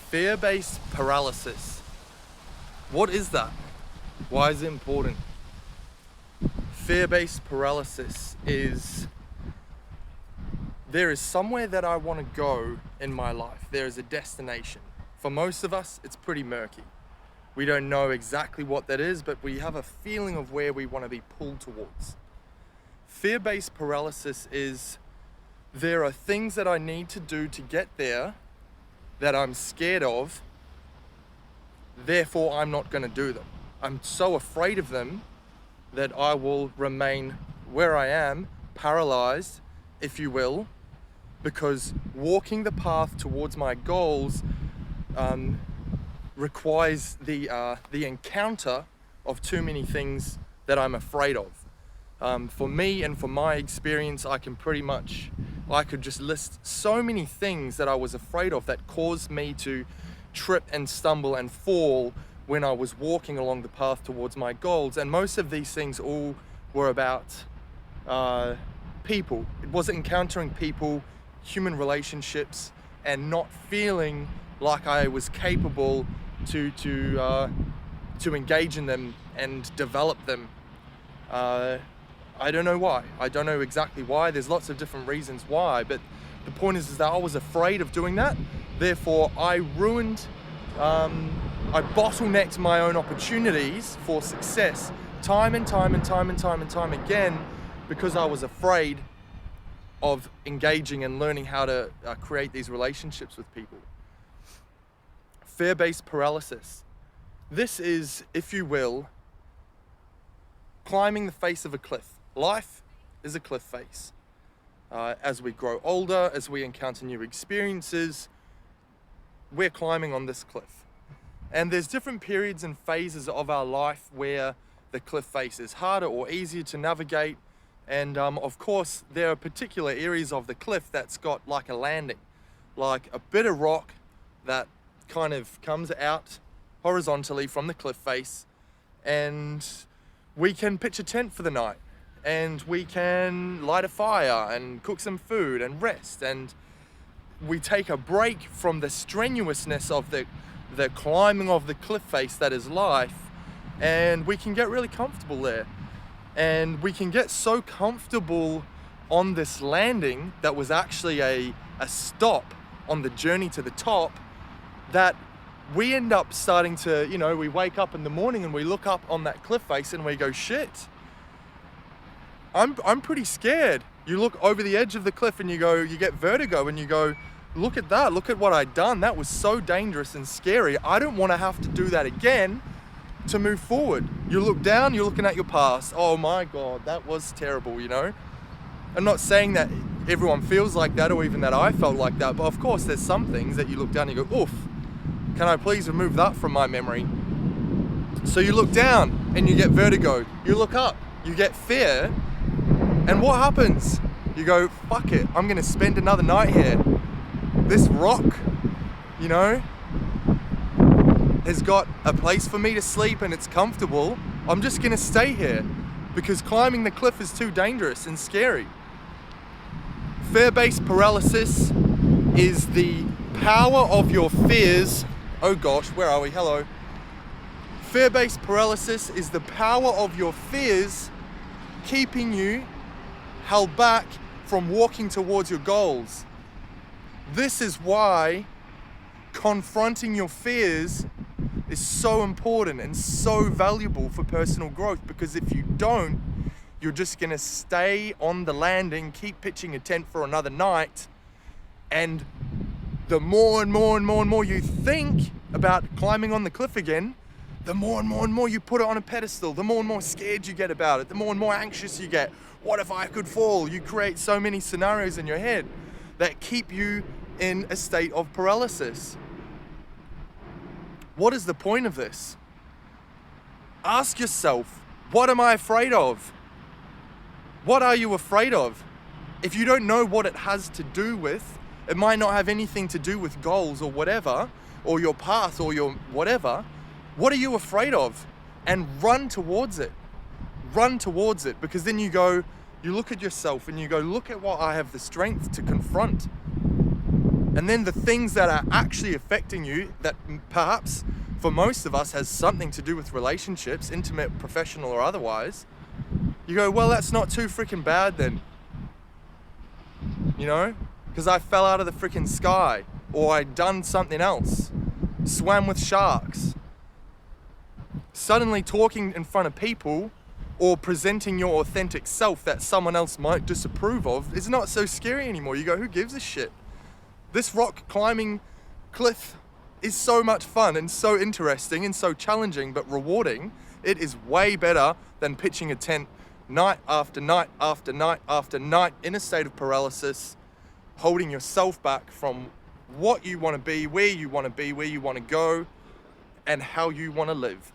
Fear-based paralysis. What is that? Why is it important? Fear-based paralysis is, there is somewhere that I want to go in my life. There is a destination. For most of us, it's pretty murky. We don't know exactly what that is, but we have a feeling of where we want to be pulled towards. Fear-based paralysis is, there are things that I need to do to get there that I'm scared of, therefore I'm not going to do them. I'm so afraid of them that I will remain where I am, paralyzed, if you will, because walking the path towards my goals requires the encounter of too many things that I'm afraid of. For me and for my experience, I could just list so many things that I was afraid of that caused me to trip and stumble and fall when I was walking along the path towards my goals. And most of these things all were about people. It was encountering people, human relationships, and not feeling like I was capable to engage in them and develop them. I don't know why. I don't know exactly why. There's lots of different reasons why, but the point is that I was afraid of doing that. Therefore, I bottlenecked my own opportunities for success time and time again because I was afraid of engaging and learning how to create these relationships with people. Fear-based paralysis. This is, if you will, climbing the face of a cliff. Life is a cliff face. As we grow older, as we encounter new experiences, we're climbing on this cliff. And there's different periods and phases of our life where the cliff face is harder or easier to navigate. And of course, there are particular areas of the cliff that's got like a landing, like a bit of rock that kind of comes out horizontally from the cliff face, and we can pitch a tent for the night, and we can light a fire and cook some food and rest, and we take a break from the strenuousness of the climbing of the cliff face that is life, and we can get really comfortable there. And we can get so comfortable on this landing that was actually a stop on the journey to the top, that we end up starting to, we wake up in the morning and we look up on that cliff face and we go, shit, I'm pretty scared. You look over the edge of the cliff and you get vertigo and you go, look at that, look at what I'd done. That was so dangerous and scary. I don't want to have to do that again to move forward. You look down, you're looking at your past. Oh my God, that was terrible, I'm not saying that everyone feels like that or even that I felt like that, but of course there's some things that you look down and you go, oof, can I please remove that from my memory? So you look down and you get vertigo. You look up, you get fear, and what happens? You go, fuck it, I'm gonna spend another night here. This rock, has got a place for me to sleep and it's comfortable. I'm just gonna stay here because climbing the cliff is too dangerous and scary. Fear-based paralysis is the power of your fears. Oh gosh, where are we? Hello. Fear-based paralysis is the power of your fears keeping you held back from walking towards your goals. This is why confronting your fears is so important and so valuable for personal growth, because if you don't, you're just gonna stay on the landing, keep pitching a tent for another night, and the more and more you think about climbing on the cliff again, the more and more you put it on a pedestal, the more and more scared you get about it, the more and more anxious you get. What if I could fall? You create so many scenarios in your head that keep you in a state of paralysis. What is the point of this? Ask yourself, what am I afraid of? What are you afraid of? If you don't know what it has to do with, it might not have anything to do with goals or whatever, or your path or your whatever. What are you afraid of? And run towards it. Run towards it, because then you look at yourself and you go, look at what I have the strength to confront. And then the things that are actually affecting you, that perhaps for most of us has something to do with relationships, intimate, professional, or otherwise, you go, well, that's not too freaking bad then. You know? Because I fell out of the freaking sky, or I'd done something else, swam with sharks. Suddenly talking in front of people or presenting your authentic self that someone else might disapprove of is not so scary anymore. You go, who gives a shit? This rock climbing cliff is so much fun and so interesting and so challenging but rewarding. It is way better than pitching a tent night after night after night after night in a state of paralysis, holding yourself back from what you want to be, where you want to be, where you want to go, and how you want to live.